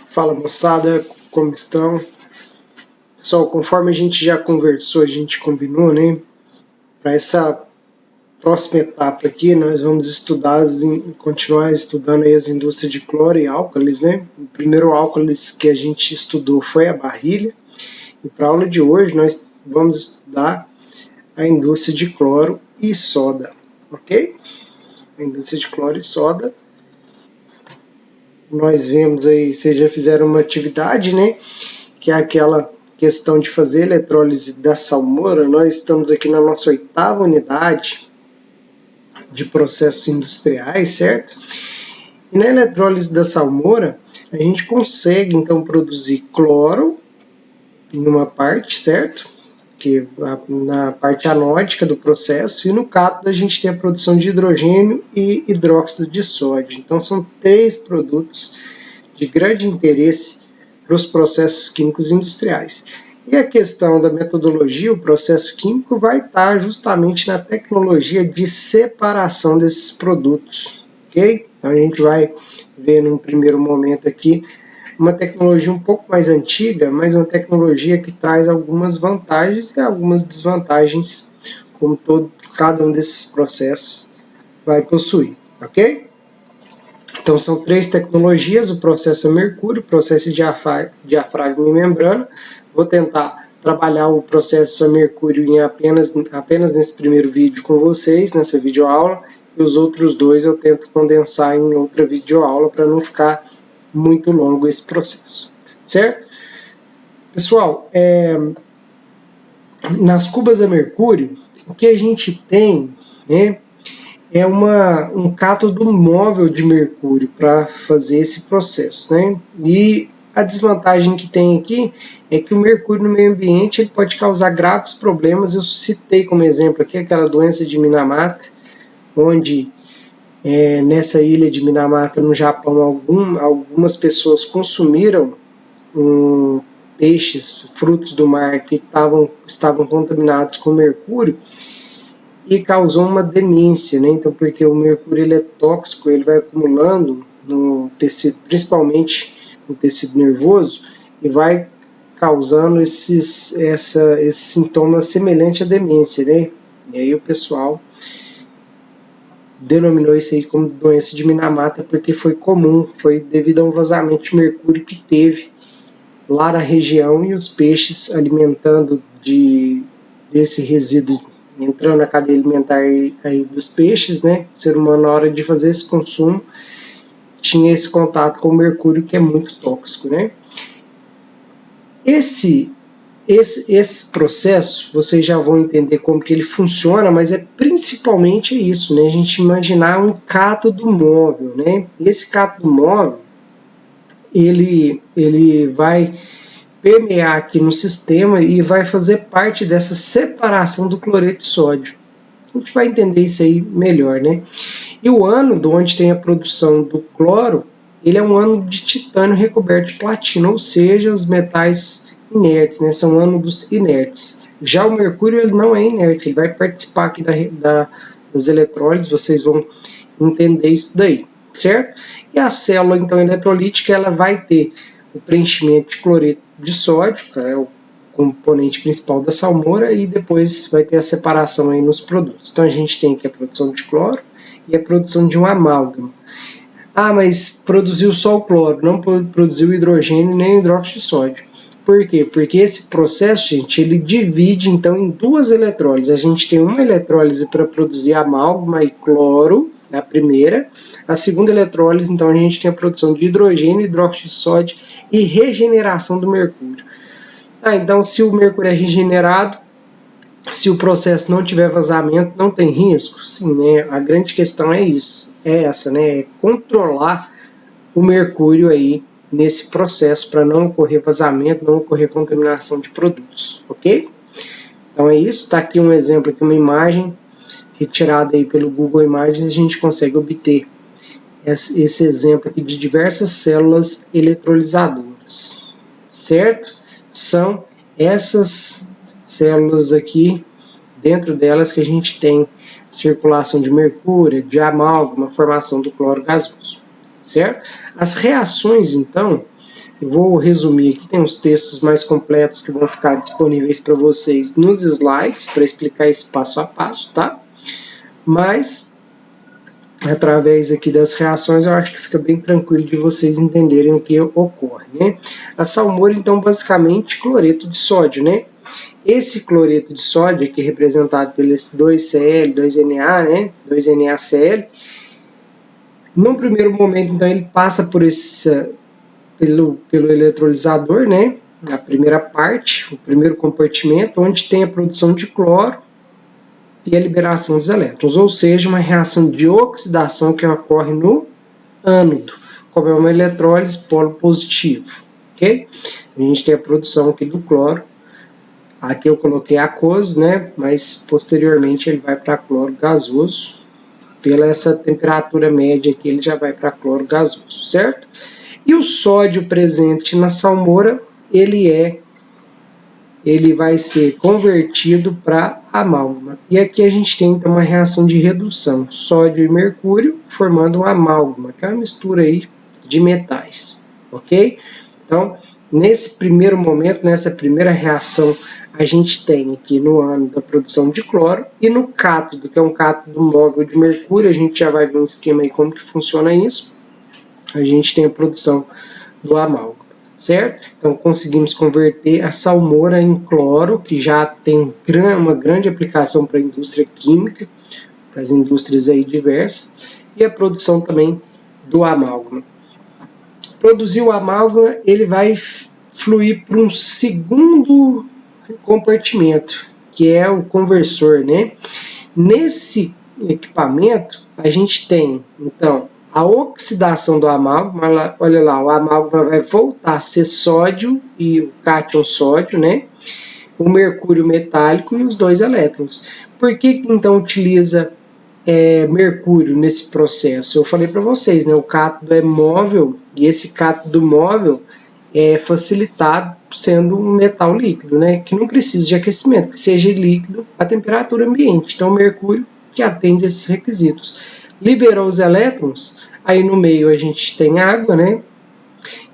Fala moçada, como estão? Pessoal, conforme a gente já conversou, a gente combinou, né? Para essa próxima etapa aqui, nós vamos continuar estudando aí as indústrias de cloro e álcalis, né? O primeiro álcalis que a gente estudou foi a barrilha. E para a aula de hoje, nós vamos estudar a indústria de cloro e soda, ok? A indústria de cloro e soda. Nós vemos aí, vocês já fizeram uma atividade, né? Que é aquela questão de fazer eletrólise da salmoura. Nós estamos aqui na nossa 8ª unidade de processos industriais, certo? E na eletrólise da salmoura, a gente consegue, então, produzir cloro em uma parte, certo? Que na parte anódica do processo, e no cátodo a gente tem a produção de hidrogênio e hidróxido de sódio. Então, são 3 produtos de grande interesse para os processos químicos industriais. E a questão da metodologia, o processo químico, vai estar justamente na tecnologia de separação desses produtos, ok? Então a gente vai ver num primeiro momento aqui uma tecnologia um pouco mais antiga, mas uma tecnologia que traz algumas vantagens e algumas desvantagens, como cada um desses processos vai possuir, ok? Então são 3 tecnologias, o processo a mercúrio, o processo diafragma e membrana. Vou tentar trabalhar o processo a mercúrio em apenas nesse primeiro vídeo com vocês, nessa videoaula, e os outros 2 eu tento condensar em outra videoaula para não ficar muito longo esse processo, certo? Pessoal, nas cubas a mercúrio, o que a gente tem, né, é um cátodo móvel de mercúrio para fazer esse processo, né? E a desvantagem que tem aqui é que o mercúrio no meio ambiente ele pode causar graves problemas. Eu citei como exemplo aqui aquela doença de Minamata, onde nessa ilha de Minamata, no Japão, algumas pessoas consumiram peixes, frutos do mar que estavam contaminados com mercúrio, e causou uma demência, né? Então, porque o mercúrio ele é tóxico, ele vai acumulando no tecido, principalmente no tecido nervoso, e vai causando esses sintomas semelhantes à demência, né? E aí o pessoal denominou isso aí como doença de Minamata, porque foi comum, foi devido a um vazamento de mercúrio que teve lá na região, e os peixes alimentando desse resíduo, entrando na cadeia alimentar aí dos peixes, né? O ser humano, na hora de fazer esse consumo, tinha esse contato com o mercúrio, que é muito tóxico, né? Esse processo, vocês já vão entender como que ele funciona, mas é principalmente isso, né? A gente imaginar um cátodo móvel, né? Esse cátodo móvel, ele vai permear aqui no sistema e vai fazer parte dessa separação do cloreto de sódio. A gente vai entender isso aí melhor, né? E o ânodo, onde tem a produção do cloro, ele é um ânodo de titânio recoberto de platina, ou seja, os metais inertes, né? São ânodos inertes. Já o mercúrio, ele não é inerte, ele vai participar aqui das eletrólises, vocês vão entender isso daí, certo? E a célula, então, eletrolítica, ela vai ter o preenchimento de cloreto de sódio, que é o componente principal da salmoura, e depois vai ter a separação aí nos produtos. Então a gente tem aqui a produção de cloro e a produção de um amálgama. Ah, mas produziu só o cloro, não produziu hidrogênio nem hidróxido de sódio. Por quê? Porque esse processo, gente, ele divide então em 2 eletrólises. A gente tem uma eletrólise para produzir amálgama e cloro, a primeira. A segunda eletrólise, então, a gente tem a produção de hidrogênio, hidróxido de sódio e regeneração do mercúrio. Então, se o mercúrio é regenerado, se o processo não tiver vazamento, não tem risco? Sim, né? A grande questão é essa, né? É controlar o mercúrio aí nesse processo para não ocorrer vazamento, não ocorrer contaminação de produtos, ok? Então é isso, está aqui um exemplo, aqui uma imagem retirada aí pelo Google Imagens, a gente consegue obter esse exemplo aqui de diversas células eletrolisadoras, certo? São essas células aqui, dentro delas que a gente tem circulação de mercúrio, de amálgama, formação do cloro gasoso, certo? As reações, então, Eu vou resumir aqui, tem uns textos mais completos que vão ficar disponíveis para vocês nos slides, para explicar esse passo a passo, tá? Mas, através aqui das reações, eu acho que fica bem tranquilo de vocês entenderem o que ocorre, né? A salmoura, então, basicamente, cloreto de sódio, né? Esse cloreto de sódio, aqui representado pelo 2Cl, 2Na, né? 2NaCl, no primeiro momento, então, ele passa por pelo eletrolisador, né? A primeira parte, o primeiro compartimento, onde tem a produção de cloro e a liberação dos elétrons, ou seja, uma reação de oxidação que ocorre no ânodo, como é uma eletrólise polo positivo, ok? A gente tem a produção aqui do cloro, aqui eu coloquei aquoso, né? Mas posteriormente ele vai para cloro gasoso, pela essa temperatura média aqui ele já vai para cloro gasoso, certo? E o sódio presente na salmoura, ele vai ser convertido para amálgama. E aqui a gente tem então uma reação de redução, sódio e mercúrio formando um amálgama, que é uma mistura aí de metais, ok? Então, nesse primeiro momento, nessa primeira reação, a gente tem aqui no ânodo a produção de cloro, e no cátodo, que é um cátodo móvel de mercúrio, a gente já vai ver um esquema aí como que funciona isso, a gente tem a produção do amálgama, certo? Então conseguimos converter a salmoura em cloro, que já tem uma grande aplicação para a indústria química, para as indústrias aí diversas, e a produção também do amálgama. Produzir o amálgama, ele vai fluir para um segundo compartimento, que é o conversor, né? Nesse equipamento, a gente tem, então, a oxidação do amálgama, olha lá, o amálgama vai voltar a ser sódio e o cátion sódio, né? O mercúrio metálico e os dois elétrons. Por que então utiliza mercúrio nesse processo? Eu falei para vocês, né? O cátodo é móvel e esse cátodo móvel é facilitado sendo um metal líquido, né? Que não precisa de aquecimento, que seja líquido a temperatura ambiente. Então, o mercúrio que atende esses requisitos. Liberou os elétrons, aí no meio a gente tem água, né?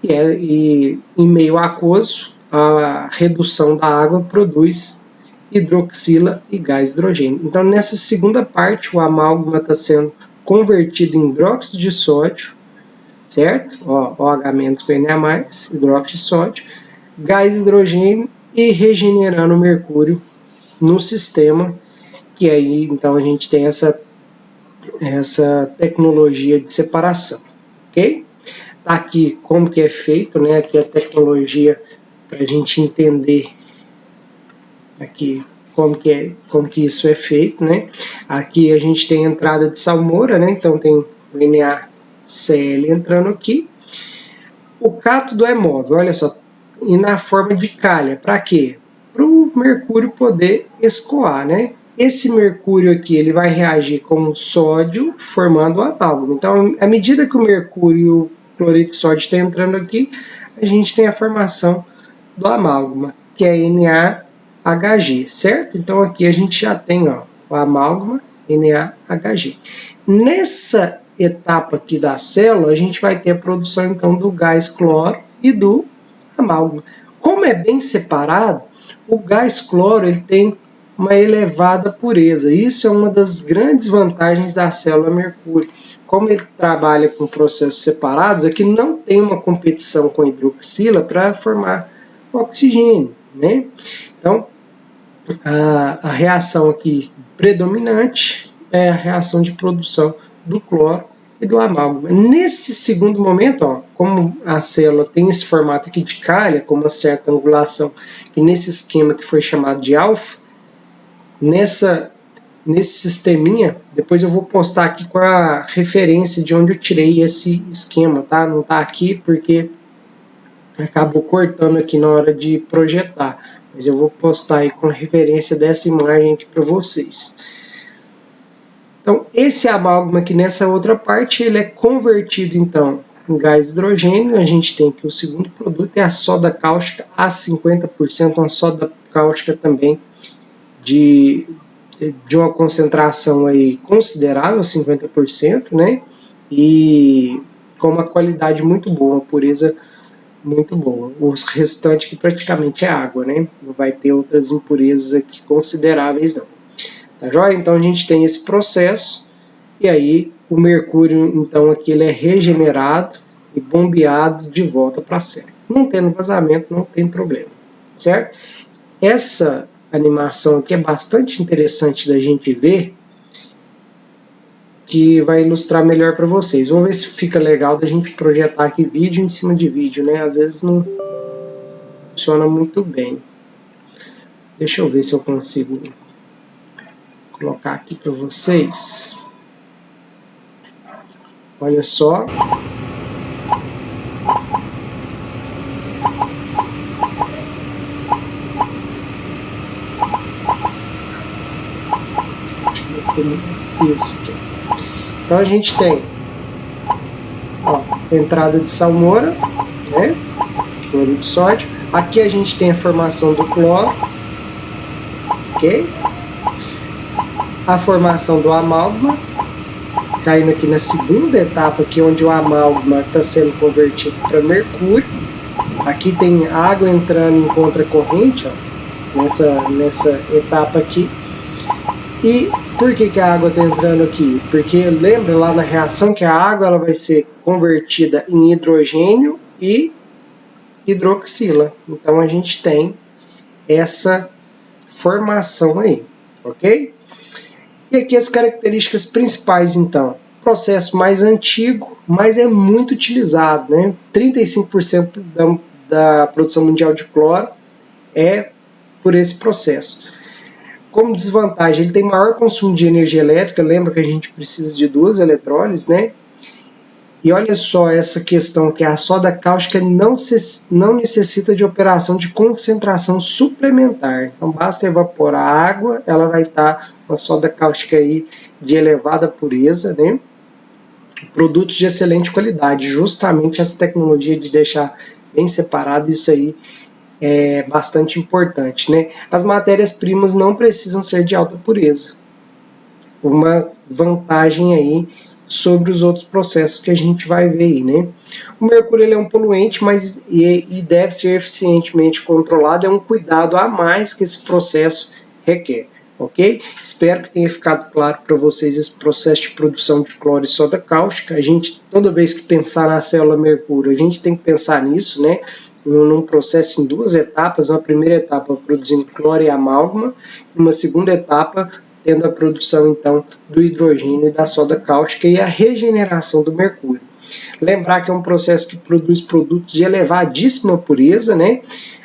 E em meio aquoso, a redução da água produz hidroxila e gás hidrogênio. Então, nessa segunda parte, o amálgama está sendo convertido em hidróxido de sódio, certo? OH- hidróxido de sódio, gás hidrogênio e regenerando o mercúrio no sistema, que aí então a gente tem essa tecnologia de separação, ok? Aqui como que é feito, né? Aqui a tecnologia para a gente entender aqui como que isso é feito, né? Aqui a gente tem a entrada de salmoura, né? Então tem o NaCl entrando aqui. O cátodo é móvel, olha só, e na forma de calha. Para quê? Para o mercúrio poder escoar, né? Esse mercúrio aqui ele vai reagir com o sódio, formando o amálgama. Então, à medida que o mercúrio e o cloreto de sódio estão entrando aqui, a gente tem a formação do amálgama, que é NaHG, certo? Então, aqui a gente já tem o amálgama NaHG. Nessa etapa aqui da célula, a gente vai ter a produção, então, do gás cloro e do amálgama. Como é bem separado, o gás cloro ele tem uma elevada pureza. Isso é uma das grandes vantagens da célula mercúrio. Como ele trabalha com processos separados, aqui não tem uma competição com a hidroxila para formar oxigênio, né? Então, a reação aqui predominante é a reação de produção do cloro e do amálgama. Nesse segundo momento, como a célula tem esse formato aqui de calha, com uma certa angulação, e nesse esquema que foi chamado de alfa, nesse sisteminha, depois eu vou postar aqui com a referência de onde eu tirei esse esquema, tá? Não tá aqui porque acabou cortando aqui na hora de projetar, mas eu vou postar aí com a referência dessa imagem aqui para vocês. Então, esse amálgama aqui nessa outra parte, ele é convertido então em gás hidrogênio. A gente tem aqui o segundo produto, é a soda cáustica a 50%, uma soda cáustica também de uma concentração aí considerável, 50%, né? E com uma qualidade muito boa, uma pureza muito boa. O restante que praticamente é água, né? Não vai ter outras impurezas aqui consideráveis, não. Tá joia? Então a gente tem esse processo, e aí o mercúrio, então, aqui ele é regenerado e bombeado de volta para a célula. Não tendo vazamento, não tem problema, certo? Essa animação aqui é bastante interessante da gente ver, que vai ilustrar melhor para vocês. Vamos ver se fica legal da gente projetar aqui vídeo em cima de vídeo, né? Às vezes não funciona muito bem. Deixa eu ver se eu consigo colocar aqui para vocês. Olha só. Isso aqui. Então a gente tem, ó, entrada de salmoura, né? Cloro de sódio. Aqui a gente tem a formação do cloro, ok? A formação do amálgama, caindo aqui na segunda etapa, aqui onde o amálgama está sendo convertido para mercúrio. Aqui tem água entrando em contracorrente, ó, nessa etapa aqui. E por que a água está entrando aqui? Porque lembra lá na reação que a água ela vai ser convertida em hidrogênio e hidroxila. Então a gente tem essa formação aí, ok? E aqui as características principais, então. Processo mais antigo, mas é muito utilizado, né? 35% da produção mundial de cloro é por esse processo. Como desvantagem, ele tem maior consumo de energia elétrica, lembra que a gente precisa de 2 eletrólises, né? E olha só essa questão, que a soda cáustica não necessita de operação de concentração suplementar. Então basta evaporar a água, ela vai estar uma soda cáustica aí de elevada pureza, né? Produtos de excelente qualidade, justamente essa tecnologia de deixar bem separado, isso aí é bastante importante, né? As matérias-primas não precisam ser de alta pureza. Uma vantagem aí sobre os outros processos que a gente vai ver aí, né? O mercúrio ele é um poluente, mas e deve ser eficientemente controlado, é um cuidado a mais que esse processo requer, ok? Espero que tenha ficado claro para vocês esse processo de produção de cloro e soda cáustica. A gente, toda vez que pensar na célula mercúrio, a gente tem que pensar nisso, né? Num processo em 2 etapas, uma primeira etapa produzindo cloro e amálgama, e uma segunda etapa tendo a produção, então, do hidrogênio e da soda cáustica e a regeneração do mercúrio. Lembrar que é um processo que produz produtos de elevadíssima pureza, né?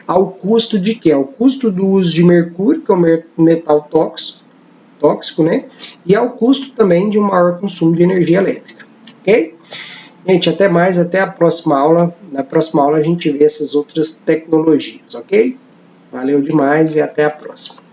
Ao custo de quê? Ao custo do uso de mercúrio, que é um metal tóxico, né? E ao custo também de um maior consumo de energia elétrica, ok? Gente, até mais, até a próxima aula. Na próxima aula a gente vê essas outras tecnologias, ok? Valeu demais e até a próxima.